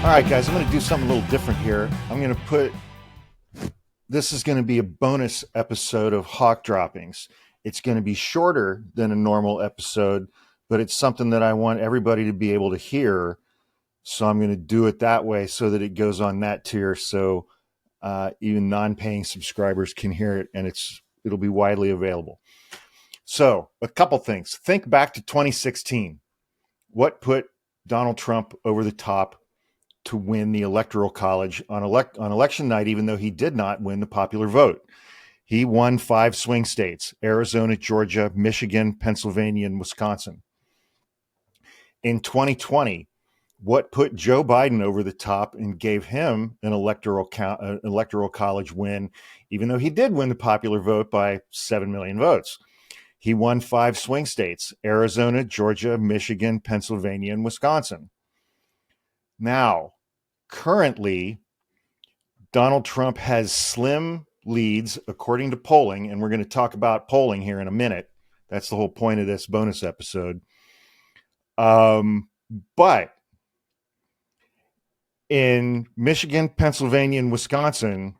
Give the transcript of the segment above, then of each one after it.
All right, guys, I'm going to do something a little different here. This is going to be a bonus episode of Hawk Droppings. It's going to be shorter than a normal episode, but it's something that I want everybody to be able to hear. So I'm going to do it that way so that it goes on that tier. So even non-paying subscribers can hear it, and it'll be widely available. So a couple things. Think back to 2016. What put Donald Trump over the top to win the Electoral College on election night, even though he did not win the popular vote? He won 5 swing states: Arizona, Georgia, Michigan, Pennsylvania, and Wisconsin. In 2020, what put Joe Biden over the top and gave him an electoral college win, even though he did win the popular vote by 7 million votes? He won 5 swing states: Arizona, Georgia, Michigan, Pennsylvania, and Wisconsin. Now, currently, Donald Trump has slim leads according to polling, and we're going to talk about polling here in a minute. That's the whole point of this bonus episode. But in Michigan, Pennsylvania, and Wisconsin,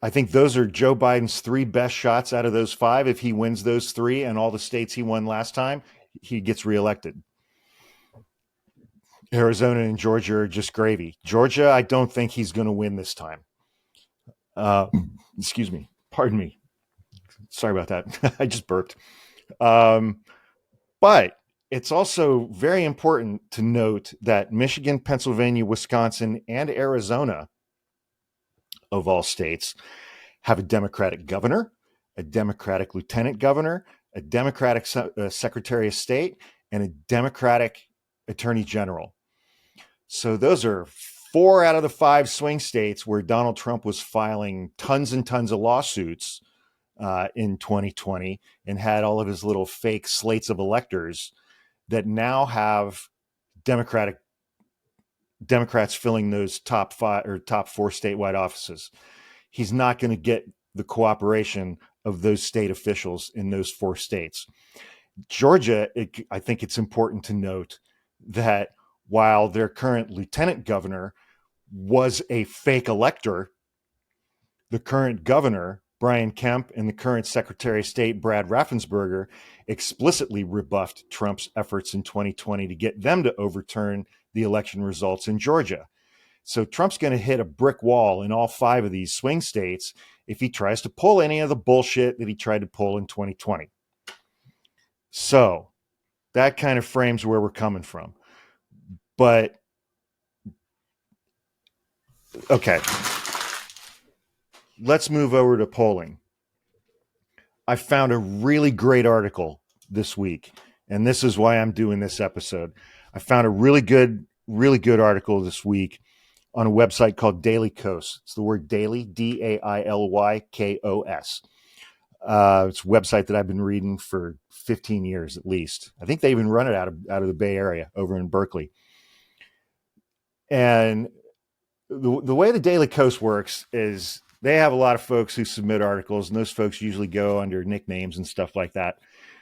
I think those are Joe Biden's 3 best shots out of those 5. If he wins those 3 and all the states he won last time, he gets reelected. Arizona and Georgia are just gravy. Georgia, I don't think he's going to win this time. Excuse me. Pardon me. Sorry about that. I just burped. But it's also very important to note that Michigan, Pennsylvania, Wisconsin, and Arizona, of all states, have a Democratic governor, a Democratic lieutenant governor, a Democratic secretary of state, and a Democratic attorney general. So those are 4 out of the 5 swing states where Donald Trump was filing tons and tons of lawsuits in 2020 and had all of his little fake slates of electors that now have Democrats filling those top 5 or top 4 statewide offices. He's not going to get the cooperation of those state officials in those 4 states. Georgia, I think it's important to note that while their current lieutenant governor was a fake elector, the current governor, Brian Kemp, and the current Secretary of State, Brad Raffensperger, explicitly rebuffed Trump's efforts in 2020 to get them to overturn the election results in Georgia. So Trump's going to hit a brick wall in all 5 of these swing states if he tries to pull any of the bullshit that he tried to pull in 2020. So that kind of frames where we're coming from. But, okay, let's move over to polling. I found a really great article this week, and this is why I'm doing this episode. I found a really good article this week on a website called Daily Kos. It's the word daily, DAILYKOS. It's a website that I've been reading for 15 years at least. I think they even run it out of the Bay Area over in Berkeley. And the way the Daily Kos works is they have a lot of folks who submit articles, and those folks usually go under nicknames and stuff like that.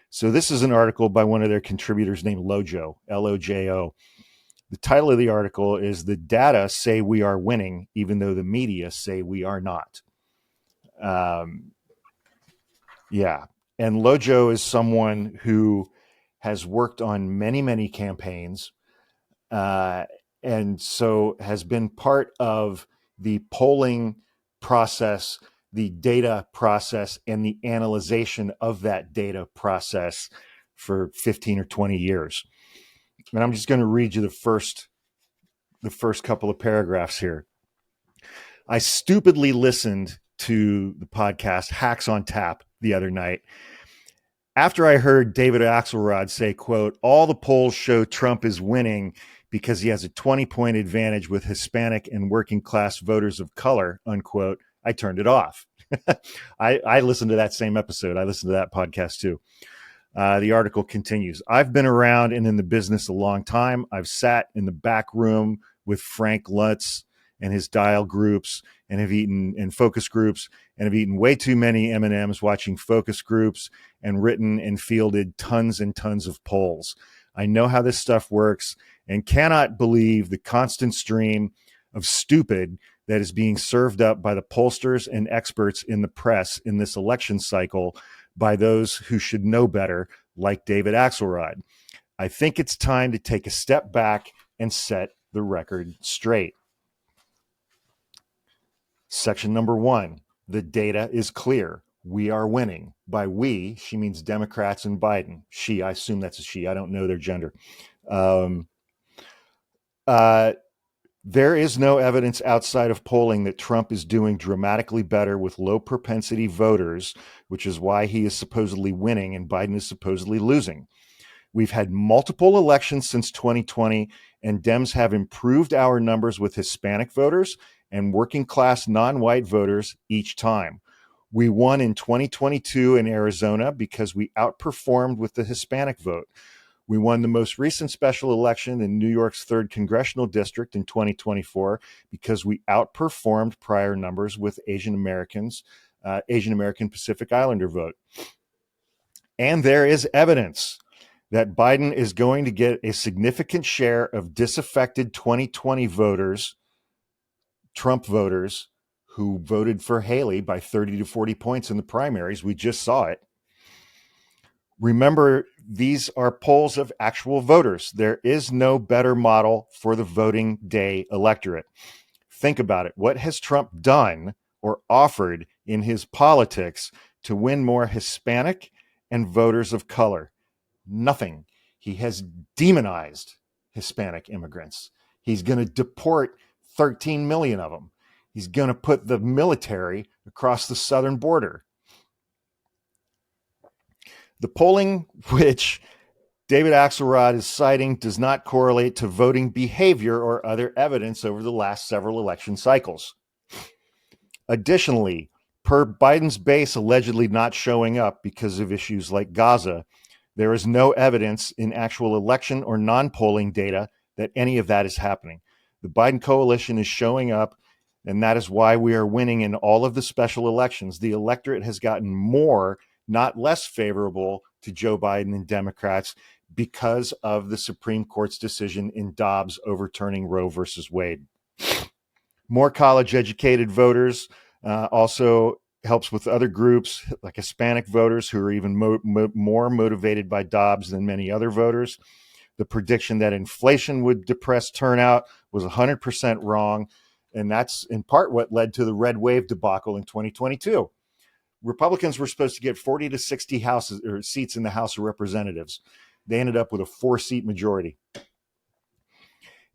So this is an article by one of their contributors named Lojo, L-O-J-O. The title of the article is "The Data Say We Are Winning, Even Though the Media Say We Are Not." Yeah. And Lojo is someone who has worked on many, many campaigns, and so has been part of the polling process, the data process, and the analyzation of that data process for 15 or 20 years. And I'm just going to read you the first couple of paragraphs here. I stupidly listened to the podcast Hacks on Tap the other night after I heard David Axelrod say, quote, "All the polls show Trump is winning because he has a 20-point advantage with Hispanic and working class voters of color," unquote. I turned it off. I listened to that same episode. I listened to that podcast too. The article continues. "I've been around and in the business a long time. I've sat in the back room with Frank Lutz and his dial groups and have eaten in focus groups and have eaten way too many M&Ms watching focus groups and written and fielded tons and tons of polls. I know how this stuff works, and cannot believe the constant stream of stupid that is being served up by the pollsters and experts in the press in this election cycle by those who should know better, like David Axelrod. I think it's time to take a step back and set the record straight. Section number 1, the data is clear. We are winning. By we, she means Democrats and Biden. She, I assume that's a she. I don't know their gender. There is no evidence outside of polling that Trump is doing dramatically better with low propensity voters, which is why he is supposedly winning and Biden is supposedly losing. We've had multiple elections since 2020, and Dems have improved our numbers with Hispanic voters and working class non-white voters each time. We won in 2022 in Arizona because we outperformed with the Hispanic vote. We won the most recent special election in New York's 3rd congressional district in 2024 because we outperformed prior numbers with Asian American Pacific Islander vote. And there is evidence that Biden is going to get a significant share of disaffected 2020 voters, Trump voters, who voted for Haley by 30 to 40 points in the primaries. We just saw it. Remember, these are polls of actual voters. There is no better model for the voting day electorate. Think about it. What has Trump done or offered in his politics to win more Hispanic and voters of color? Nothing. He has demonized Hispanic immigrants. He's going to deport 13 million of them. He's going to put the military across the southern border. The polling which David Axelrod is citing does not correlate to voting behavior or other evidence over the last several election cycles. Additionally, per Biden's base allegedly not showing up because of issues like Gaza, there is no evidence in actual election or non-polling data that any of that is happening. The Biden coalition is showing up, and that is why we are winning in all of the special elections. The electorate has gotten more, not less favorable to Joe Biden and Democrats because of the Supreme Court's decision in Dobbs overturning Roe versus Wade. More college-educated voters also helps with other groups like Hispanic voters who are even more motivated by Dobbs than many other voters. The prediction that inflation would depress turnout was 100% wrong, and that's in part what led to the red wave debacle in 2022. Republicans were supposed to get 40 to 60 houses or seats in the House of Representatives. They ended up with a 4-seat majority.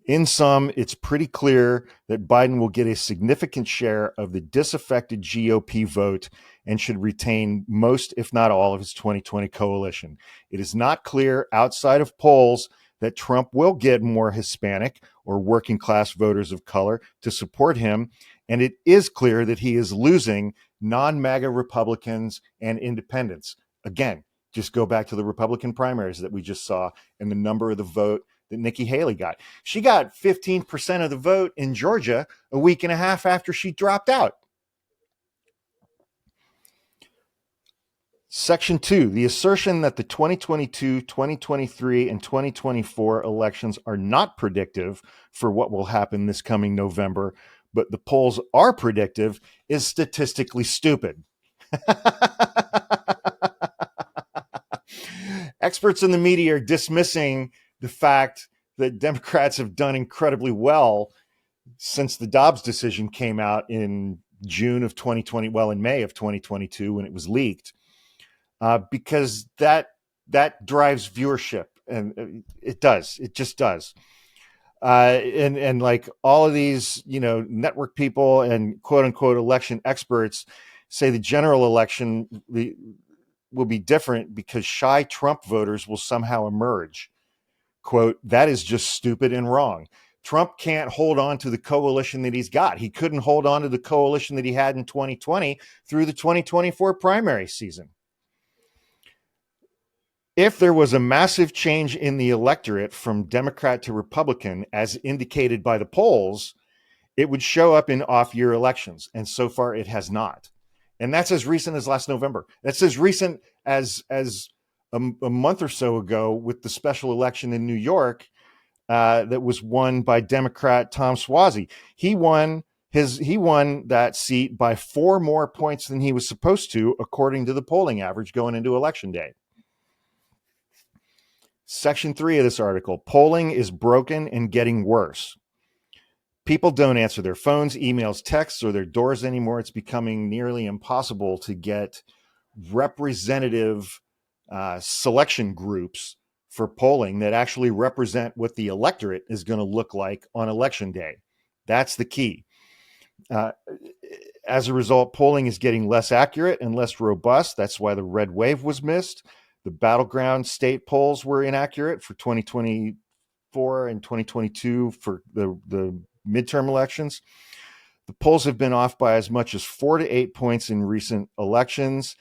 In sum, it's pretty clear that Biden will get a significant share of the disaffected GOP vote and should retain most, if not all, of his 2020 coalition. It is not clear outside of polls that Trump will get more Hispanic or working class voters of color to support him. And it is clear that he is losing non-MAGA Republicans and independents. Again, just go back to the Republican primaries that we just saw and the number of the vote that Nikki Haley got. She got 15% of the vote in Georgia a week and a half after she dropped out. Section 2, the assertion that the 2022, 2023, and 2024 elections are not predictive for what will happen this coming November, but the polls are predictive, is statistically stupid. Experts in the media are dismissing the fact that Democrats have done incredibly well since the Dobbs decision came out in June of 2020, well, in May of 2022 when it was leaked, because that drives viewership, and it just does. And like all of these, network people and quote unquote election experts say the general election will be different because shy Trump voters will somehow emerge. Quote, that is just stupid and wrong. Trump can't hold on to the coalition that he's got. He couldn't hold on to the coalition that he had in 2020 through the 2024 primary season. If there was a massive change in the electorate from Democrat to Republican, as indicated by the polls, it would show up in off-year elections. And so far, it has not. And that's as recent as last November. That's as recent as a month or so ago with the special election in New York. that was won by Democrat Tom Suozzi. He won that seat by 4 more points than he was supposed to, according to the polling average going into Election Day. Section 3 of this article: polling is broken and getting worse. People don't answer their phones, emails, texts, or their doors anymore. It's becoming nearly impossible to get representative selection groups for polling that actually represent what the electorate is going to look like on Election Day. That's the key. As a result, polling is getting less accurate and less robust. That's why the red wave was missed. The battleground state polls were inaccurate for 2024 and 2022 for the midterm elections. The polls have been off by as much as 4 to 8 points in recent elections.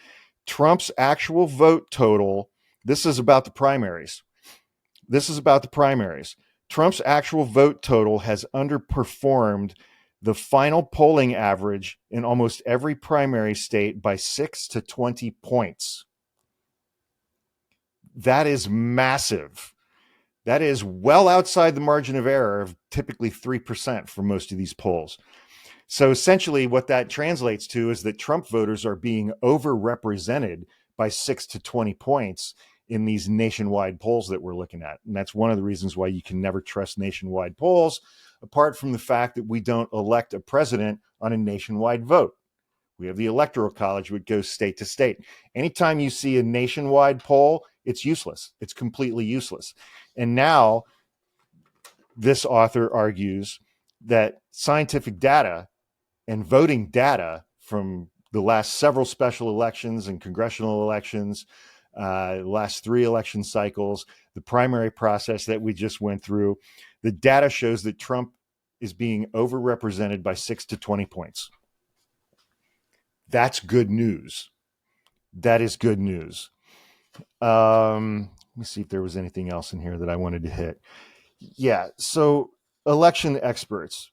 Trump's actual vote total, this is about the primaries. Trump's actual vote total has underperformed the final polling average in almost every primary state by 6 to 20 points. That is massive. That is well outside the margin of error of typically 3% for most of these polls. So essentially what that translates to is that Trump voters are being overrepresented by 6 to 20 points in these nationwide polls that we're looking at. And that's one of the reasons why you can never trust nationwide polls, apart from the fact that we don't elect a president on a nationwide vote. We have the Electoral College, which goes state to state. Anytime you see a nationwide poll, it's useless. It's completely useless. And now this author argues that scientific data and voting data from the last several special elections and congressional elections, last 3 election cycles, the primary process that we just went through, the data shows that Trump is being overrepresented by 6 to 20 points. That's good news. That is good news. Let me see if there was anything else in here that I wanted to hit. Yeah, so election experts,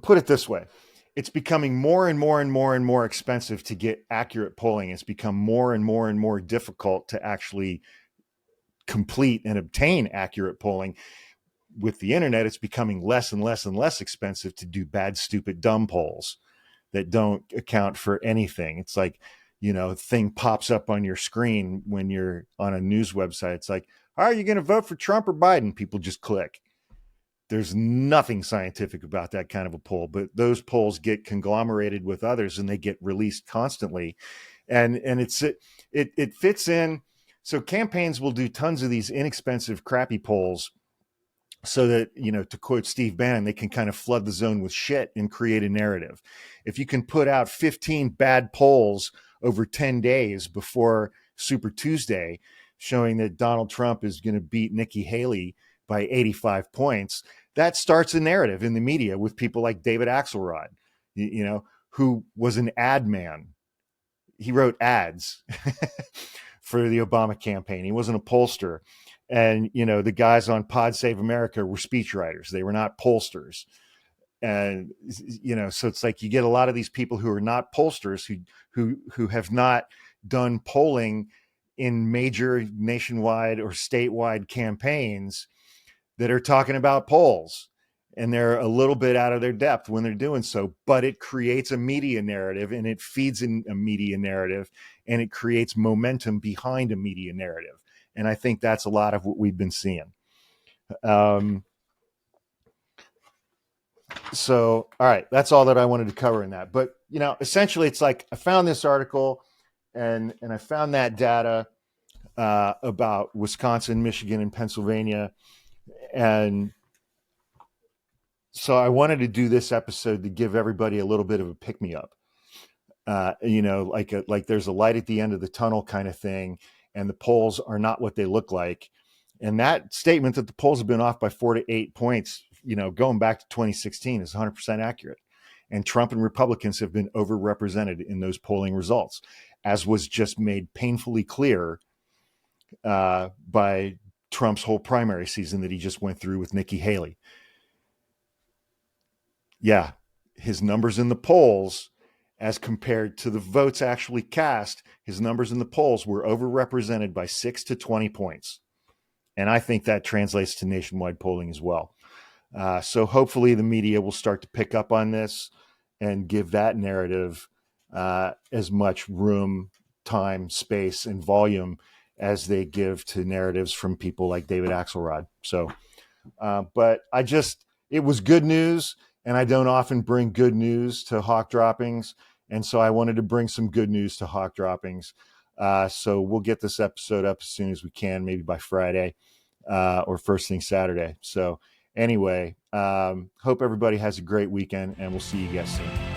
put it this way. It's becoming more and more and more and more expensive to get accurate polling. It's become more and more and more difficult to actually complete and obtain accurate polling. With the internet, it's becoming less and less and less expensive to do bad, stupid, dumb polls that don't account for anything. It's like, thing pops up on your screen when you're on a news website. It's like, are you going to vote for Trump or Biden? People just click. There's nothing scientific about that kind of a poll, but those polls get conglomerated with others and they get released constantly. And it fits in. So campaigns will do tons of these inexpensive, crappy polls so that, to quote Steve Bannon, they can kind of flood the zone with shit and create a narrative. If you can put out 15 bad polls over 10 days before Super Tuesday, showing that Donald Trump is going to beat Nikki Haley by 85 points, that starts a narrative in the media with people like David Axelrod, who was an ad man. He wrote ads for the Obama campaign. He wasn't a pollster. And, the guys on Pod Save America were speechwriters. They were not pollsters. And, so it's like you get a lot of these people who are not pollsters who have not done polling in major nationwide or statewide campaigns that are talking about polls. And they're a little bit out of their depth when they're doing so, but it creates a media narrative and it feeds in a media narrative and it creates momentum behind a media narrative. And I think that's a lot of what we've been seeing. So, all right, that's all that I wanted to cover in that. But, essentially it's like I found this article and I found that data about Wisconsin, Michigan, and Pennsylvania. And so I wanted to do this episode to give everybody a little bit of a pick-me-up. Like there's a light at the end of the tunnel kind of thing, and the polls are not what they look like. And that statement that the polls have been off by 4 to 8 points, going back to 2016 is 100% accurate. And Trump and Republicans have been overrepresented in those polling results, as was just made painfully clear by Trump's whole primary season that he just went through with Nikki Haley. Yeah, his numbers in the polls as compared to the votes actually cast, his numbers in the polls were overrepresented by 6 to 20 points. And I think that translates to nationwide polling as well. So hopefully the media will start to pick up on this and give that narrative as much room, time, space, and volume as they give to narratives from people like David Axelrod. So, but it was good news, and I don't often bring good news to hawk droppings. And so I wanted to bring some good news to hawk droppings. So we'll get this episode up as soon as we can, maybe by Friday or first thing Saturday. So anyway, hope everybody has a great weekend, and we'll see you guys soon.